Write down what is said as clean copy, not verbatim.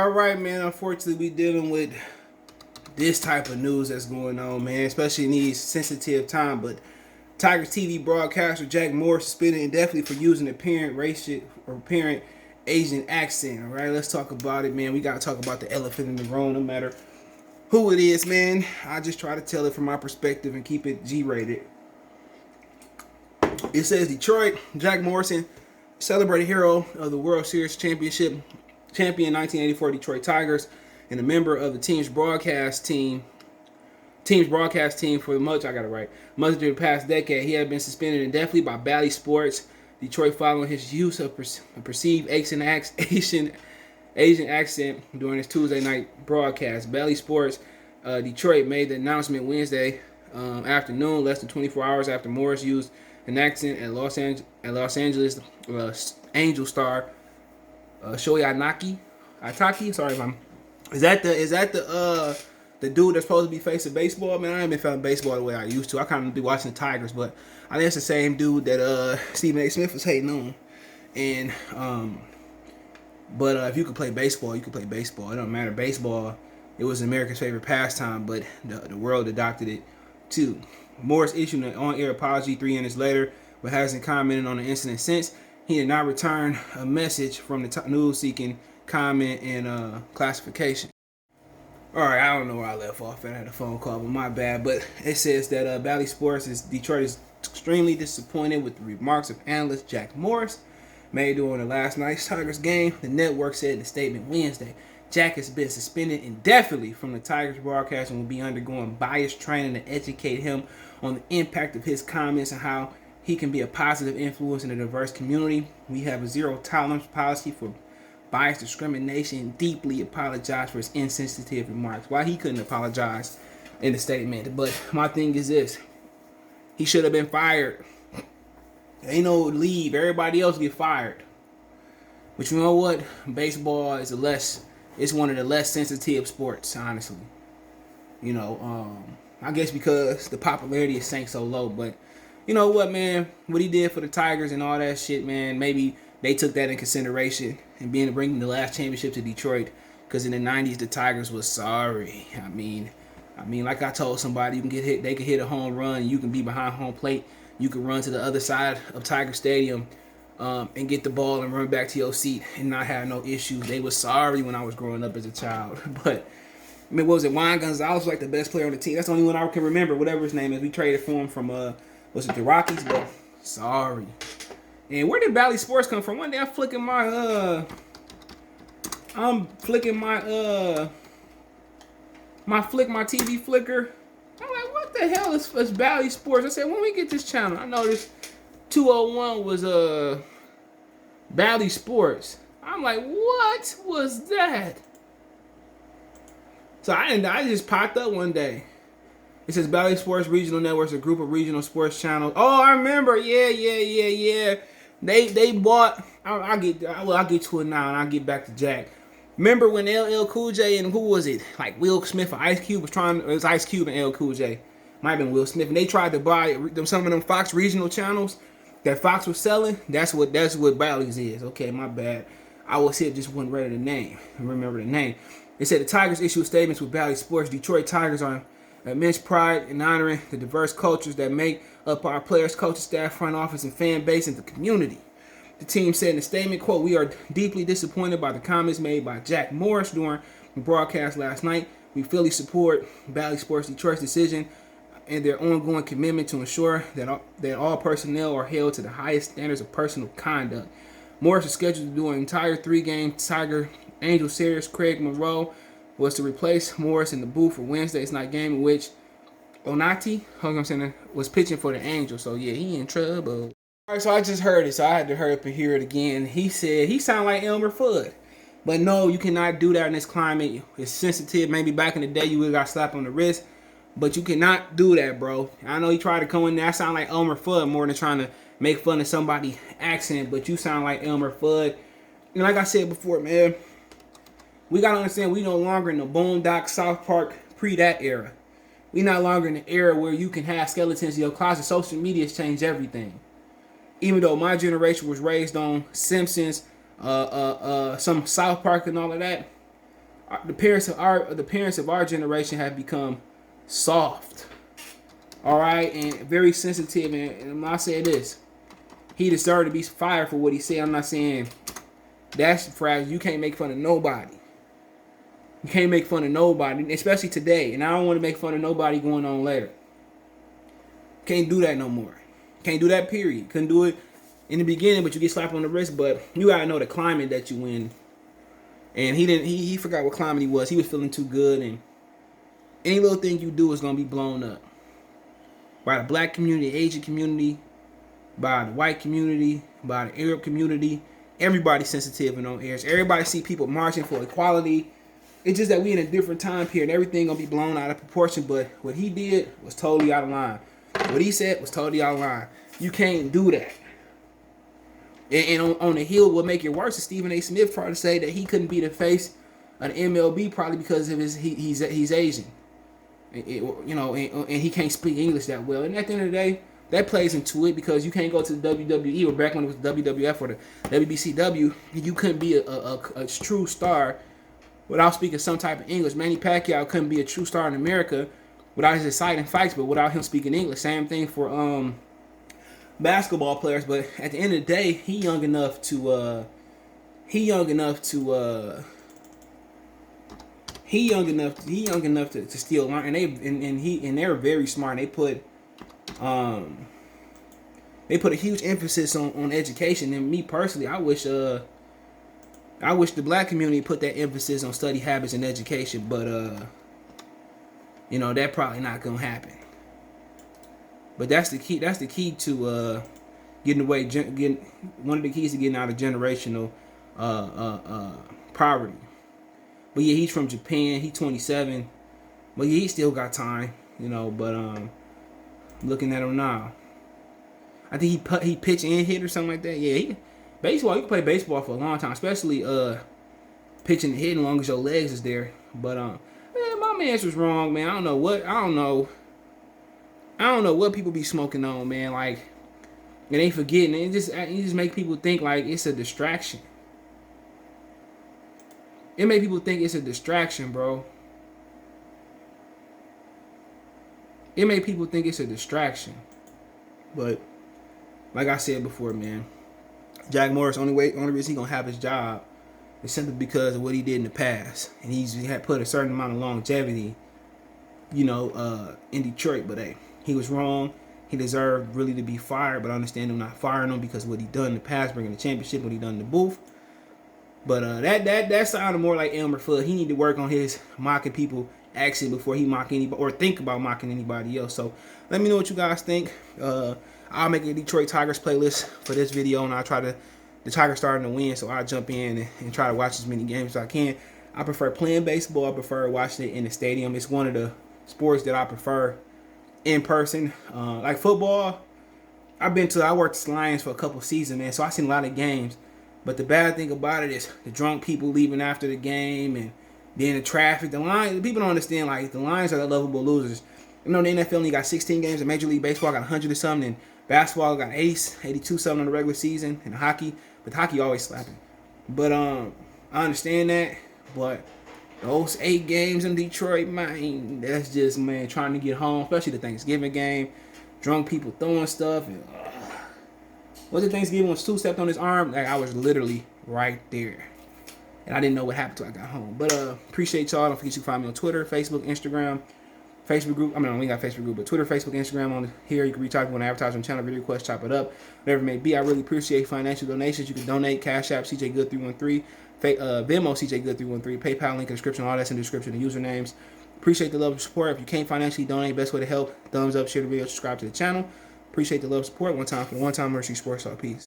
All right, man. Unfortunately, we dealing with this type of news that's going on, man, especially in these sensitive times. But Tigers TV broadcaster Jack Moore suspended indefinitely for using a parent Asian accent. All right, let's talk about it, man. We gotta talk about the elephant in the room, no matter who it is, man. I just try to tell it from my perspective and keep it G-rated. It says Detroit, Jack Morrison, celebrated hero of the World Series champion 1984 Detroit Tigers, and a member of the team's broadcast team for much of the past decade. He had been suspended indefinitely by Bally Sports Detroit following his use of perceived Asian accent during his Tuesday night broadcast. Bally Sports Detroit made the announcement Wednesday afternoon, less than 24 hours after Morris used an accent at Los Angeles Angel star Shohei Ohtani. Sorry if I'm. Is that the dude that's supposed to be facing baseball? Man, I ain't been feeling baseball the way I used to. I kind of be watching the Tigers, but I think it's the same dude that Stephen A. Smith was hating on. And but if you could play baseball, you could play baseball. It don't matter. Baseball, it was America's favorite pastime, but the world adopted it too. Morris issued an on-air apology 3 minutes later, but hasn't commented on the incident since. He did not return a message from the news seeking comment and classification. All right, I don't know where I left off. I had a phone call, but my bad. But it says that Bally Sports Detroit is extremely disappointed with the remarks of analyst Jack Morris made during the last night's Tigers game. The network said in a statement Wednesday, Jack has been suspended indefinitely from the Tigers broadcast and will be undergoing bias training to educate him on the impact of his comments and how he can be a positive influence in a diverse community. We have a zero tolerance policy for bias discrimination. Deeply apologize for his insensitive remarks. Why he couldn't apologize in the statement. But my thing is this. He should have been fired. Ain't no leave. Everybody else get fired. But you know what? Baseball is it's one of the less sensitive sports, honestly. You know, I guess because the popularity is sank so low. But you know what, man? What he did for the Tigers and all that shit, man, maybe they took that in consideration and bringing the last championship to Detroit, because in the 90s the Tigers was sorry. I mean, like I told somebody, you can get hit. They could hit a home run. You can be behind home plate. You can run to the other side of Tiger Stadium and get the ball and run back to your seat and not have no issues. They was sorry when I was growing up as a child. But I mean, what was it? Juan Gonzalez was like the best player on the team. That's the only one I can remember. Whatever his name is, we traded for him from was it the Rockies? But sorry. And where did Bally Sports come from? One day I'm flicking my TV flicker. I'm like, what the hell is Bally Sports? I said, when we get this channel, I know this 201 was Bally Sports. I'm like, what was that? So I just popped up one day. It says Bally Sports Regional Networks, a group of regional sports channels. Oh, I remember. Yeah. They bought. I'll get to it now, and I'll get back to Jack. Remember when LL Cool J and who was it? Like Will Smith or Ice Cube it was Ice Cube and LL Cool J. Might have been Will Smith, and they tried to buy some of them Fox regional channels that Fox was selling. That's what Bally's is. Okay, my bad. I was here, just wasn't ready to remember the name. It said the Tigers issued statements with Bally Sports. Detroit Tigers are immense pride in honoring the diverse cultures that make up our players, coaches, staff, front office, and fan base in the community. The team said in a statement, quote, "We are deeply disappointed by the comments made by Jack Morris during the broadcast last night. We fully support Bally Sports Detroit's decision and their ongoing commitment to ensure that all personnel are held to the highest standards of personal conduct." Morris is scheduled to do an entire 3-game Tiger Angel series. Craig Monroe was to replace Morris in the booth for Wednesday's night game, in which Ohtani was pitching for the Angels. So yeah, he in trouble. All right, so I just heard it, so I had to hurry up and hear it again. He said he sounded like Elmer Fudd, but no, you cannot do that in this climate. It's sensitive. Maybe back in the day you would have got slapped on the wrist, but you cannot do that, bro. I know he tried to come in there. I sound like Elmer Fudd more than trying to make fun of somebody's accent, but you sound like Elmer Fudd. And like I said before, man, we got to understand we no longer in the Boondock, South Park, that era. We no longer in the era where you can have skeletons in your closet. Social media has changed everything. Even though my generation was raised on Simpsons, some South Park and all of that, The parents of our generation have become soft, all right, and very sensitive. And I say this, he deserved to be fired for what he said. I'm not saying that's phrase. You can't make fun of nobody. You can't make fun of nobody, especially today. And I don't want to make fun of nobody going on later. Can't do that no more. Can't do that, period. Couldn't do it in the beginning, but you get slapped on the wrist. But you gotta know the climate that you in. And he forgot what climate he was. He was feeling too good, and any little thing you do is gonna be blown up. By the black community, Asian community, by the white community, by the Arab community. Everybody's sensitive and on airs. Everybody see people marching for equality. It's just that we in a different time period. Everything gonna be blown out of proportion. But what he did was totally out of line. What he said was totally out of line. You can't do that. And on the heel, what make it worse is Stephen A. Smith tried to say that he couldn't be the face of the MLB probably because of he's Asian. And he can't speak English that well. And at the end of the day, that plays into it because you can't go to the WWE or back when it was WWF or the WBCW, you couldn't be a true star without speaking some type of English. Manny Pacquiao couldn't be a true star in America without his exciting fights, but without him speaking English. Same thing for basketball players. But at the end of the day, he young enough to still learn. And they were very smart. They put a huge emphasis on education. And me personally, I wish the black community put that emphasis on study habits and education, but that probably not gonna happen. But that's the key. That's the key to getting one of the keys to getting out of generational poverty. But yeah, he's from Japan. He's 27. But yeah, he still got time, But looking at him now, I think he pitched and hit or something like that. Yeah, baseball. You can play baseball for a long time, especially pitching and hitting, as long as your legs is there. But man, my man's was wrong, man. I don't know what people be smoking on, man. Like, and they forgetting. It just make people think like it's a distraction. It make people think it's a distraction, bro. It make people think it's a distraction. But like I said before, man, Jack Morris, only reason he gonna have his job is simply because of what he did in the past, and he had put a certain amount of longevity, in Detroit. But hey, he was wrong. He deserved really to be fired. But I understand him not firing him because of what he done in the past, bringing the championship, what he done in the booth. But that sounded more like Elmer Fudd. He need to work on his mocking people accent before he mock anybody or think about mocking anybody else. So let me know what you guys think. I'll make a Detroit Tigers playlist for this video, and I'll try the Tigers starting to win, so I'll jump in and try to watch as many games as I can. I prefer playing baseball. I prefer watching it in the stadium. It's one of the sports that I prefer in person. Like football, I worked the Lions for a couple seasons, man, so I've seen a lot of games. But the bad thing about it is the drunk people leaving after the game, and then the traffic. The people don't understand, like, the Lions are the lovable losers. The NFL only got 16 games, and Major League Baseball got 100 or something, and basketball got 82 something on the regular season, and hockey, but hockey always slapping. But I understand that, but those 8 games in Detroit, man, that's just, man, trying to get home, especially the Thanksgiving game, drunk people throwing stuff, and was it Thanksgiving when Stu stepped on his arm? Like, I was literally right there. And I didn't know what happened till I got home. But appreciate y'all. Don't forget you can find me on Twitter, Facebook, Instagram, Facebook group. We ain't got Facebook group, but Twitter, Facebook, Instagram on here. You can reach out if you want to advertise on the channel, video request, chop it up, whatever it may be. I really appreciate financial donations. You can donate, Cash App, CJ Good 313, Venmo, CJ Good 313, PayPal link in the description. All that's in the description. The usernames. Appreciate the love and support. If you can't financially donate, best way to help: thumbs up, share the video, subscribe to the channel. Appreciate the love and support. One time for the one time Mercy Sports Talk. Peace.